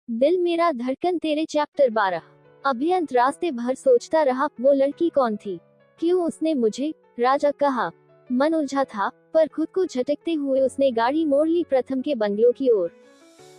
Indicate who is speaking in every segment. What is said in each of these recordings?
Speaker 1: दिल मेरा धड़कन तेरे चैप्टर 12। अभियंत रास्ते भर सोचता रहा वो लड़की कौन थी, क्यों उसने मुझे राजा कहा। मन उलझा था, पर खुद को झटकते हुए उसने गाड़ी मोड़ ली प्रथम के बंगलों की ओर।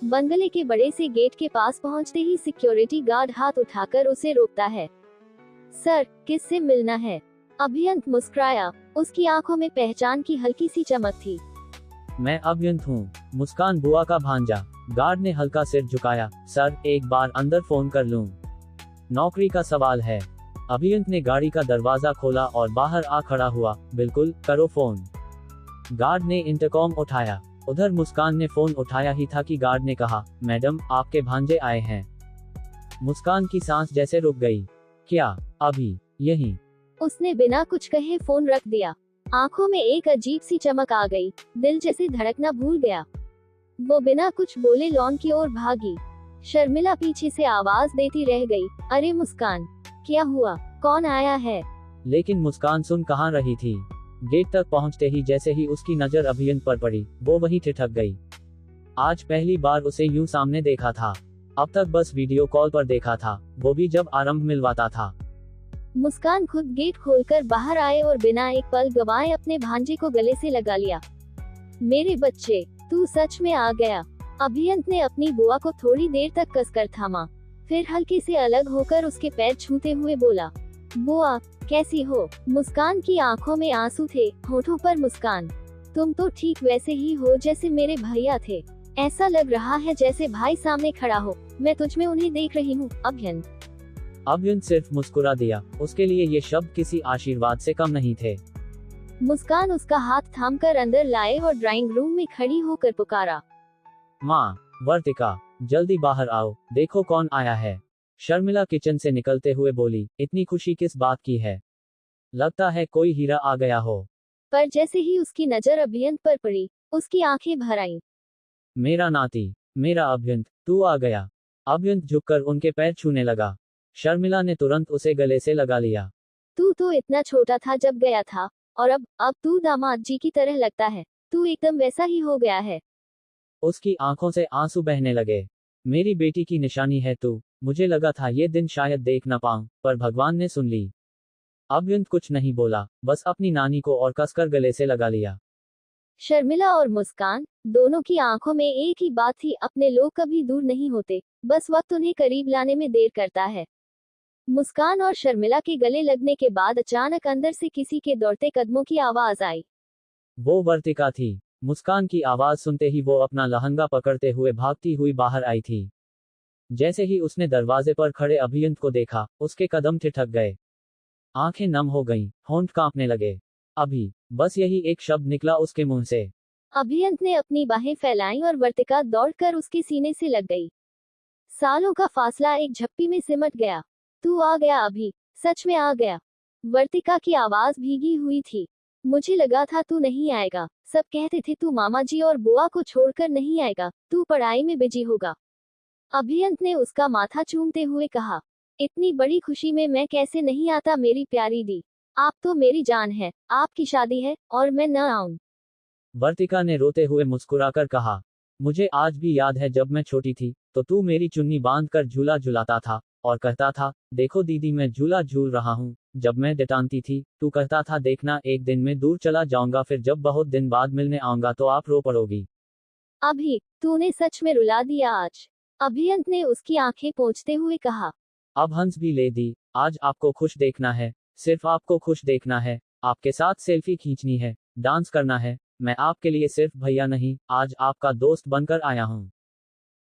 Speaker 1: बंगले के बड़े से गेट के पास पहुंचते ही सिक्योरिटी गार्ड हाथ उठाकर उसे रोकता है। सर, किससे मिलना है? अभियंत मुस्कुराया, उसकी आंखों में पहचान की हल्की सी चमक थी।
Speaker 2: मैं अभियंत हूँ, मुस्कान बुआ का भांजा। गार्ड ने हल्का सिर झुकाया। सर, एक बार अंदर फोन कर लूं? नौकरी का सवाल है। अभियंत ने गाड़ी का दरवाजा खोला और बाहर आ खड़ा हुआ। बिल्कुल, करो फोन। गार्ड ने इंटरकॉम उठाया। उधर मुस्कान ने फोन उठाया ही था कि गार्ड ने कहा, मैडम, आपके भांजे आए हैं। मुस्कान की सांस जैसे रुक गई। क्या अभी यहीं?
Speaker 1: उसने बिना कुछ कहे फोन रख दिया। आंखों में एक अजीब सी चमक आ गई, दिल जैसे धड़कना भूल गया। वो बिना कुछ बोले लॉन की ओर भागी। शर्मिला पीछे से आवाज देती रह गई, अरे मुस्कान, क्या हुआ? कौन आया है?
Speaker 2: लेकिन मुस्कान सुन कहाँ रही थी। गेट तक पहुंचते ही जैसे ही उसकी नजर अभियंत पर पड़ी, वो वहीं ठिठक गई। आज पहली बार उसे यूं सामने देखा था। अब तक बस वीडियो कॉल पर देखा था, वो भी जब आरंभ मिलवाता था।
Speaker 1: मुस्कान खुद गेट खोलकर बाहर आए और बिना एक पल गवाए अपने भांजे को गले से लगा लिया। मेरे बच्चे, तू सच में आ गया। अभियंत ने अपनी बुआ को थोड़ी देर तक कसकर थामा, फिर हल्के से अलग होकर उसके पैर छूते हुए बोला, बुआ, कैसी हो? मुस्कान की आंखों में आंसू थे, होठों पर मुस्कान। तुम तो ठीक वैसे ही हो जैसे मेरे भैया थे। ऐसा लग रहा है जैसे भाई सामने खड़ा हो, मैं तुझमें उन्हें देख रही हूँ।
Speaker 2: अभियंत सिर्फ मुस्कुरा दिया। उसके लिए ये शब्द किसी आशीर्वाद से कम नहीं थे।
Speaker 1: मुस्कान उसका हाथ थामकर अंदर लाए और ड्राइंग रूम में खड़ी होकर पुकारा,
Speaker 2: माँ, वर्तिका, जल्दी बाहर आओ, देखो कौन आया है। शर्मिला किचन से निकलते हुए बोली, इतनी खुशी किस बात की है? लगता है कोई हीरा आ गया हो।
Speaker 1: पर जैसे ही उसकी नजर अभियंत पर पड़ी, उसकी आंखें भर आईं।
Speaker 2: मेरा नाती, मेरा अभियंत, तू आ गया। अभियंत झुककर उनके पैर छूने लगा। शर्मिला ने तुरंत उसे गले से लगा लिया।
Speaker 1: तू तो इतना छोटा था जब गया था, और अब तू दामाद जी की तरह लगता है। तू एकदम वैसा ही हो गया है।
Speaker 2: उसकी आंखों से आंसू बहने लगे। मेरी बेटी की निशानी है तू। मुझे लगा था ये दिन शायद देख न पाऊं, पर भगवान ने सुन ली। अभियंत कुछ नहीं बोला, बस अपनी नानी को और कसकर गले से लगा लिया।
Speaker 1: शर्मिला और मुस्कान, दोनों की आंखों में एक ही बात थी, अपने लोग कभी दूर नहीं होते, बस वक्त उन्हें करीब लाने में देर करता है। मुस्कान और शर्मिला के गले लगने के बाद अचानक अंदर से किसी के दौड़ते कदमों की आवाज आई।
Speaker 2: वो वर्तिका थी। मुस्कान की आवाज सुनते ही वो अपना लहंगा पकड़ते हुए भागती हुई बाहर आई थी। जैसे ही उसने दरवाजे पर खड़े अभियंत को देखा, उसके कदम ठिठक गए। आंखें नम हो गईं, होंठ कांपने लगे। अभी, बस यही एक शब्द निकला उसके मुंह से।
Speaker 1: अभियंत ने अपनी बाहें फैलाई और वर्तिका दौड़कर उसके सीने से लग गई। सालों का फासला एक झप्पी में सिमट गया। तू आ गया अभी, सच में आ गया। वर्तिका की आवाज भीगी हुई थी। मुझे लगा था तू नहीं आएगा, सब कहते थे तू मामा जी और बुआ को छोड़कर नहीं आएगा, तू पढ़ाई में बिजी होगा। अभियंत ने उसका माथा चूमते हुए कहा, इतनी बड़ी खुशी में मैं कैसे नहीं आता मेरी प्यारी दी। आप तो मेरी जान है, आपकी शादी है और मैं न आऊं?
Speaker 2: वर्तिका ने रोते हुए मुस्कुराकर कहा, मुझे आज भी याद है जब मैं छोटी थी, तो तू मेरी चुन्नी बांधकर झूला झुलाता था और कहता था, देखो दीदी मैं झूला झूल रहा हूँ। जब मैं डटानती थी, तू कहता था, देखना एक दिन मैं दूर चला जाऊंगा, फिर जब बहुत दिन बाद मिलने आऊंगा तो आप रो पड़ोगी।
Speaker 1: अभी, तूने सच में रुला दिया आज। अभियंत ने उसकी आंखें पोंछते हुए कहा,
Speaker 2: अब हंस भी ले दी। आज आपको खुश देखना है, सिर्फ आपको खुश देखना है। आपके साथ सेल्फी खींचनी है, डांस करना है। मैं आपके लिए सिर्फ भैया नहीं, आज आपका दोस्त बनकर आया हूँ।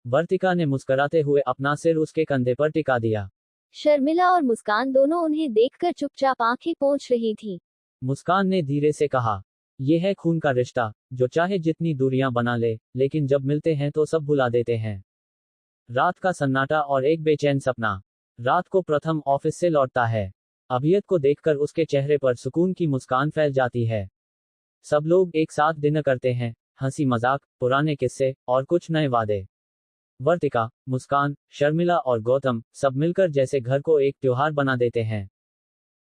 Speaker 2: वर्तिका ने मुस्कुराते हुए अपना सिर उसके कंधे पर टिका दिया।
Speaker 1: शर्मिला और मुस्कान दोनों उन्हें देखकर चुपचाप आंखें पोंछ रही थीं।
Speaker 2: मुस्कान ने धीरे से कहा, यह है खून का रिश्ता, जो चाहे जितनी दूरियां बना ले, लेकिन जब मिलते हैं तो सब भुला देते हैं। रात का सन्नाटा और एक बेचैन सपना। रात को प्रथम ऑफिस से लौटता है। अभियंत को देखकर उसके चेहरे पर सुकून की मुस्कान फैल जाती है। सब लोग एक साथ डिनर करते हैं, हंसी मजाक, पुराने किस्से और कुछ नए वादे। वर्तिका, मुस्कान, शर्मिला और गौतम सब मिलकर जैसे घर को एक त्योहार बना देते हैं।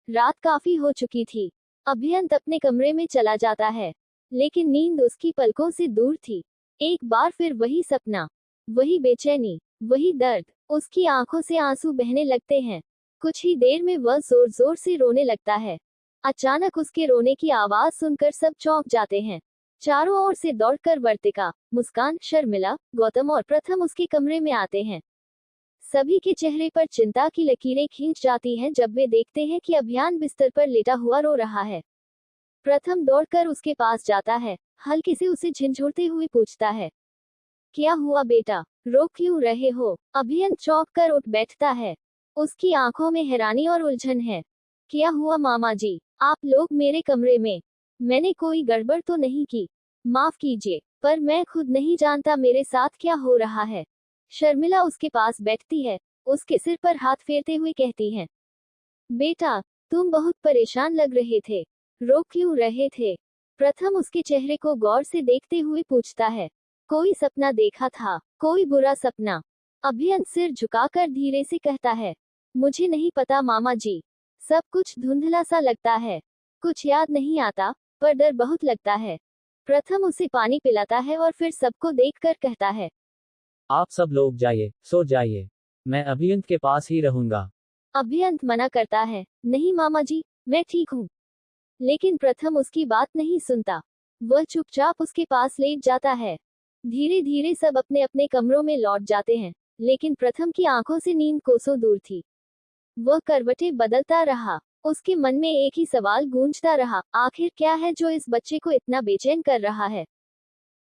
Speaker 1: रात काफी हो चुकी थी। अभियंत अपने कमरे में चला जाता है, लेकिन नींद उसकी पलकों से दूर थी। एक बार फिर वही सपना, वही बेचैनी, वही दर्द, उसकी आंखों से आंसू बहने लगते हैं। कुछ ही देर में वह जोर जोर से रोने लगता है। अचानक उसके रोने की आवाज सुनकर सब चौंक जाते हैं। चारों ओर से दौड़कर वर्तिका, मुस्कान, शर्मिला, गौतम और प्रथम उसके कमरे में आते हैं। सभी के चेहरे पर चिंता की लकीरें खींच जाती हैं जब वे देखते हैं कि अभियान बिस्तर पर लेटा हुआ रो रहा है। प्रथम दौड़कर उसके पास जाता है, हल्के से उसे झिंझोड़ते हुए पूछता है, क्या हुआ बेटा, रो क्यों रहे हो? अभियंत चौंक कर उठ बैठता है। उसकी आंखों में हैरानी और उलझन है। क्या हुआ मामा जी, आप लोग मेरे कमरे में? मैंने कोई गड़बड़ तो नहीं की? माफ कीजिए, पर मैं खुद नहीं जानता मेरे साथ क्या हो रहा है। शर्मिला उसके पास बैठती है, उसके सिर पर हाथ फेरते हुए कहती है, बेटा, तुम बहुत परेशान लग रहे थे, रो क्यों रहे थे? प्रथम उसके चेहरे को गौर से देखते हुए पूछता है, कोई सपना देखा था? कोई बुरा सपना? अभियंत सिर झुकाकर धीरे से कहता है, मुझे नहीं पता मामा जी, सब कुछ धुंधला सा लगता है, कुछ याद नहीं आता, पर डर बहुत लगता है। प्रथम उसे पानी पिलाता है और फिर सबको देखकर कहता है,
Speaker 2: आप सब लोग जाइए, सो जाइए, मैं अभियंत के पास ही रहूंगा।
Speaker 1: अभियंत मना करता है, नहीं मामा जी, मैं ठीक हूँ। लेकिन प्रथम उसकी बात नहीं सुनता। वह चुपचाप उसके पास लेट जाता है। धीरे धीरे सब अपने अपने कमरों में लौट जाते हैं, लेकिन प्रथम की आंखों से नींद कोसों दूर थी। वह करवटें बदलता रहा। उसके मन में एक ही सवाल गूंजता रहा, आखिर क्या है जो इस बच्चे को इतना बेचैन कर रहा है?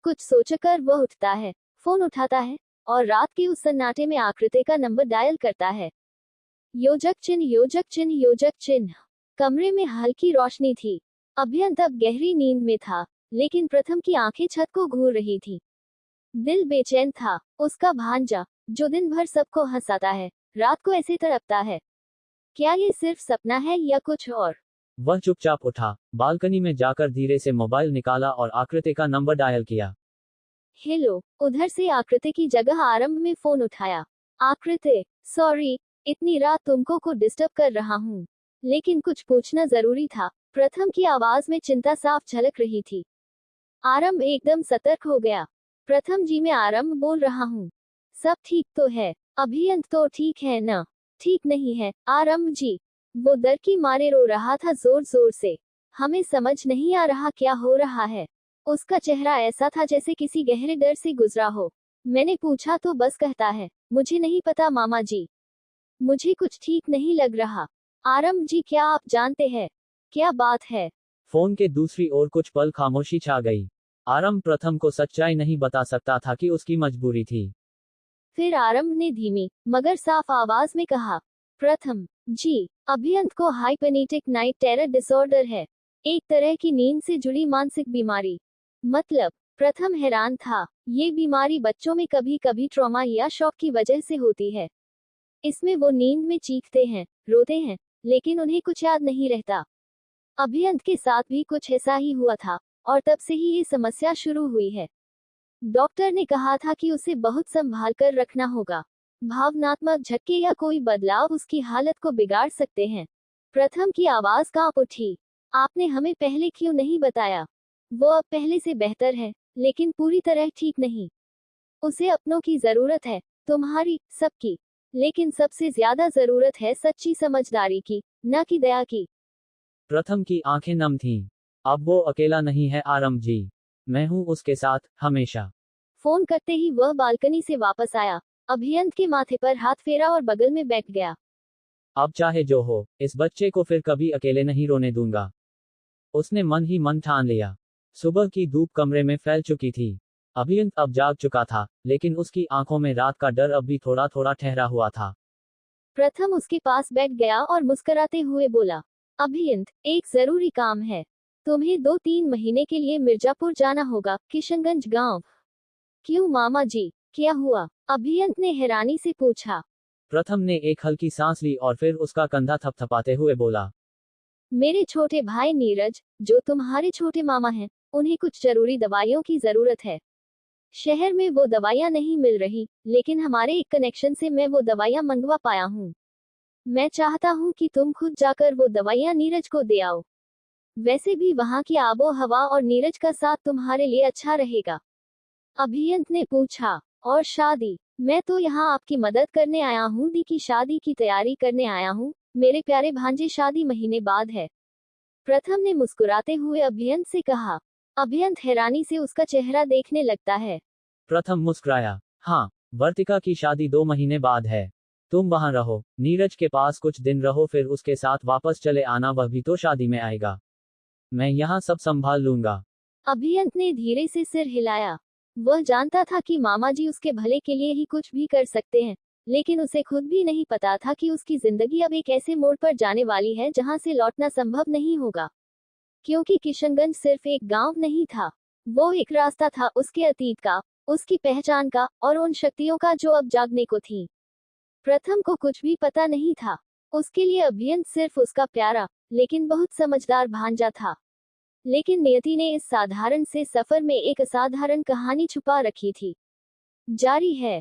Speaker 1: कुछ सोचकर वह उठता है, फोन उठाता है और रात के उस सन्नाटे में आकृति का नंबर डायल करता है। योजक चिन्ह, योजक चिन्ह, योजक चिन्ह। कमरे में हल्की रोशनी थी। अभियंत अब गहरी नींद में था, लेकिन प्रथम की आंखें छत को घूर रही थी। दिल बेचैन था। उसका भांजा, जो दिन भर सबको हंसाता है, रात को ऐसे तड़पता है। क्या ये सिर्फ सपना है या कुछ और?
Speaker 2: वह चुपचाप उठा, बालकनी में जाकर धीरे से मोबाइल निकाला और आकृति का नंबर डायल किया।
Speaker 1: हेलो, उधर से आकृति की जगह आरंभ में फोन उठाया। आकृति, सॉरी, इतनी रात तुमको को डिस्टर्ब कर रहा हूँ, लेकिन कुछ पूछना जरूरी था। प्रथम की आवाज में चिंता साफ झलक रही थी। आरंभ एकदम सतर्क हो गया। प्रथम जी, मैं आरंभ बोल रहा हूँ। सब ठीक तो है? अभियंत तो ठीक है ना? ठीक नहीं है आरंभ जी। वो डर की मारे रो रहा था जोर जोर से। हमें समझ नहीं आ रहा क्या हो रहा है। उसका चेहरा ऐसा था जैसे किसी गहरे डर से गुजरा हो। मैंने पूछा तो बस कहता है, मुझे नहीं पता मामा जी, मुझे कुछ ठीक नहीं लग रहा। आरंभ जी, क्या आप जानते हैं क्या बात है?
Speaker 2: फोन के दूसरी ओर कुछ पल खामोशी छा गई। आरंभ प्रथम को सच्चाई नहीं बता सकता था कि उसकी मजबूरी थी।
Speaker 1: फिर आरंभ ने धीमी मगर साफ आवाज में कहा, प्रथम जी, अभियंत को हाइपरनेटिक नाइट टेरर डिसऑर्डर है, एक तरह की नींद से जुड़ी मानसिक बीमारी। मतलब? प्रथम हैरान था। ये बीमारी बच्चों में कभी कभी ट्रॉमा या शॉक की वजह से होती है। इसमें वो नींद में चीखते हैं, रोते हैं, लेकिन उन्हें कुछ याद नहीं रहता। अभियंत के साथ भी कुछ ऐसा ही हुआ था, और तब से ही ये समस्या शुरू हुई है। डॉक्टर ने कहा था कि उसे बहुत संभाल कर रखना होगा। भावनात्मक झटके या कोई बदलाव उसकी हालत को बिगाड़ सकते हैं। प्रथम की आवाज कांप उठी, आपने हमें पहले क्यों नहीं बताया? वो अब पहले से बेहतर है, लेकिन पूरी तरह ठीक नहीं। उसे अपनों की जरूरत है, तुम्हारी, सबकी। लेकिन सबसे ज्यादा जरूरत है सच्ची समझदारी की, न कि दया की।
Speaker 2: प्रथम की आंखें नम थीं। अब वो अकेला नहीं है आरंभ जी, मैं हूँ उसके साथ, हमेशा।
Speaker 1: फोन करते ही वह बालकनी से वापस आया, अभियंत के माथे पर हाथ फेरा और बगल में बैठ गया।
Speaker 2: अब चाहे जो हो, इस बच्चे को फिर कभी अकेले नहीं रोने दूंगा, उसने मन ही मन ठान लिया। सुबह की धूप कमरे में फैल चुकी थी। अभियंत अब जाग चुका था, लेकिन उसकी आंखों में रात का डर अब भी थोड़ा थोड़ा ठहरा हुआ था।
Speaker 1: प्रथम उसके पास बैठ गया और मुस्कुराते हुए बोला, अभियंत, एक जरूरी काम है। तुम्हें 2-3 महीने के लिए मिर्जापुर जाना होगा, किशनगंज गांव। क्यों मामा जी, क्या हुआ? अभियंत ने हैरानी से पूछा।
Speaker 2: प्रथम ने एक हल्की सांस ली और फिर उसका कंधा थपथपाते हुए बोला,
Speaker 1: मेरे छोटे भाई नीरज, जो तुम्हारे छोटे मामा हैं, उन्हें कुछ जरूरी दवाइयों की जरूरत है। शहर में वो दवाइयाँ नहीं मिल रही, लेकिन हमारे एक कनेक्शन से मैं वो दवाइयाँ मंगवा पाया हूँ। मैं चाहता हूँ कि तुम खुद जाकर वो दवाइयाँ नीरज को दे आओ। वैसे भी वहाँ की आबो हवा और नीरज का साथ तुम्हारे लिए अच्छा रहेगा। अभियंत ने पूछा, और शादी? मैं तो यहाँ आपकी मदद करने आया हूँ, दी की शादी की तैयारी करने आया हूँ, मेरे प्यारे भांजे, शादी महीने बाद है। प्रथम ने मुस्कुराते हुए अभियंत से कहा। अभियंत हैरानी से उसका चेहरा देखने लगता है।
Speaker 2: प्रथम मुस्कुराया। हाँ, वर्तिका की शादी 2 महीने बाद है। तुम वहां रहो, नीरज के पास कुछ दिन रहो, फिर उसके साथ वापस चले आना, वह भी तो शादी में आएगा। मैं यहाँ सब संभाल लूंगा।
Speaker 1: अभियंत ने धीरे से सिर हिलाया। वह जानता था कि मामा जी उसके भले के लिए ही कुछ भी कर सकते हैं, लेकिन उसे खुद भी नहीं पता था कि उसकी जिंदगी अब एक ऐसे मोड़ पर जाने वाली है जहां से लौटना संभव नहीं होगा। क्योंकि किशनगंज सिर्फ एक गांव नहीं था, वो एक रास्ता था उसके अतीत का, उसकी पहचान का, और उन शक्तियों का जो अब जागने को थी। प्रथम को कुछ भी पता नहीं था। उसके लिए अभियंत सिर्फ उसका प्यारा लेकिन बहुत समझदार भांजा था। लेकिन नियति ने इस साधारण से सफर में एक असाधारण कहानी छुपा रखी थी। जारी है।